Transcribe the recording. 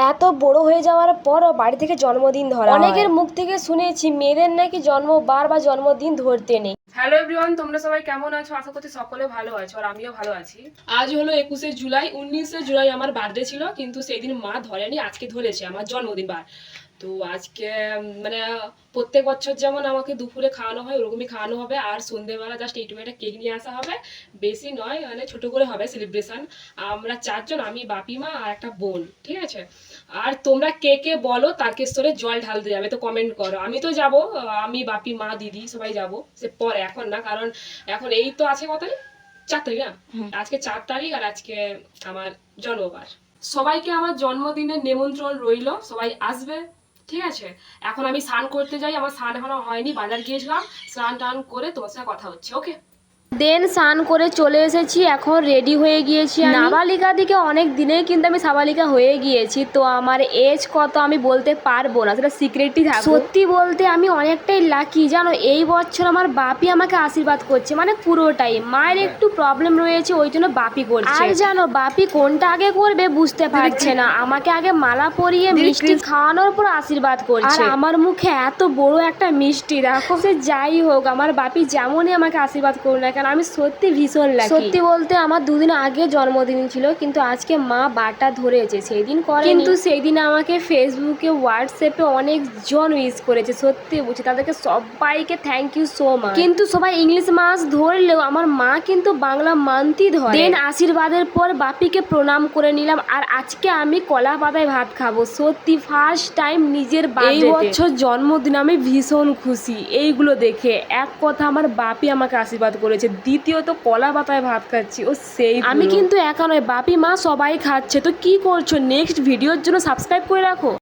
এত বড় হয়ে যাওয়ার পরও বাড়ি থেকে জন্মদিন ধরা হয়। অনেকের মুখ থেকে শুনেছি মেয়েদের নাকি জন্মবার বা জন্মদিন ধরতে নেই। হ্যালো এভরিওয়ান, তোমরা সবাই কেমন আছো? আশা করছি সকলে ভালো আছো আর আমিও ভালো আছি। আজ হলো 21শে জুলাই। 19শে জুলাই আমার বার্থডে ছিল, কিন্তু সেই দিন মা ধরেনি, আজকে ধরেছে আমার জন্মদিন বার। তো আজকে মানে প্রত্যেক বছর যেমন আমাকে দুপুরে খাওয়ানো হয় ওরকমই খাওয়ানো হবে, আর সন্ধ্যেবেলা জাস্ট এইটুকু একটা কেক নিয়ে আসা হবে, বেশি নয়, মানে ছোট করে হবে সেলিব্রেশন। আমরা চারজন, আমি, বাপি মা আর একটা বোন, ঠিক আছে? আর তোমরা কে কে বলো তারকেশ্বরে জল ঢালতে যাবে তো কমেন্ট করো। আমি তো যাব, আমি, বাপি মা, দিদি সবাই যাব, সে পরে, এখন না, কারণ এখন এই তো আছে কত তারিখ, 4 তারিখ না? আজকে 4 তারিখ আর আজকে আমার জন্মবার। সবাইকে আমার জন্মদিনের নিমন্ত্রণ রইলো, সবাই আসবে, ঠিক আছে? এখন আমি স্নান করতে যাই, আমার স্নান এখনো হয়নি, বাজার গিয়েছিলাম, স্নান টান করে তোমার সাথে কথা হচ্ছে, ওকে? দেন স্নান করে চলে এসেছি, এখন রেডি হয়ে গিয়েছি। নাবালিকা দিকে অনেক দিনেই কিন্তু আমি সাবালিকা হয়ে গিয়েছি, তো আমার এজ কত আমি বলতে পারবো না, সেটা সিক্রেটই থাকবে। সত্যি বলতে আমি অনেকটাই লাকি জানো, এই বছর আমার বাপি আমাকে আশীর্বাদ করছে, মানে পুরোটাই। মায়ের একটু প্রবলেম রয়েছে, ওই জন্য বাপি করছে। আর জানো বাপি কোনটা আগে করবে বুঝতে পারছে না, আমাকে আগে মালা পরিয়ে মিষ্টি খাওয়ানোর পর আশীর্বাদ করছে। আর আমার মুখে এত বড় একটা মিষ্টি, দেখো। সে যাই হোক, আমার বাপি যেমনই আমাকে আশীর্বাদ করুন না কেন, আমি সত্যি ভীষণ লাকি। সত্যি বলতে আমার দুদিন আগে জন্মদিন ছিল, কিন্তু আজকে মা বারটা ধরেছে, সেই দিন করে, কিন্তু সেই দিন আমাকে ফেসবুকে হোয়াটসঅ্যাপে অনেকজন উইশ করেছে, সত্যি বলছি, তাদেরকে সবাইকে থ্যাংক ইউ সো মাচ। কিন্তু সবাই ইংলিশ মাস ধরলেও আমার মা কিন্তু বাংলা মান্থই ধরে। দেন আশীর্বাদের পর বাপিকে প্রণাম করে নিলাম, আর আজকে আমি কলা পাতায় ভাত খাবো, সত্যি ফার্স্ট টাইম নিজের এই বছর জন্মদিন, আমি ভীষণ খুশি এইগুলো দেখে। এক কথা, আমার বাপি আমাকে আশীর্বাদ করেছে, দ্বিতীয়ত কলা পাতায় ভাত খাচ্ছি, ও সেই আমি কিন্তু একা নয়, বাপি মা সবাই খাচ্ছে। তো কি করছো, নেক্সট ভিডিওর জন্য সাবস্ক্রাইব করে রাখো।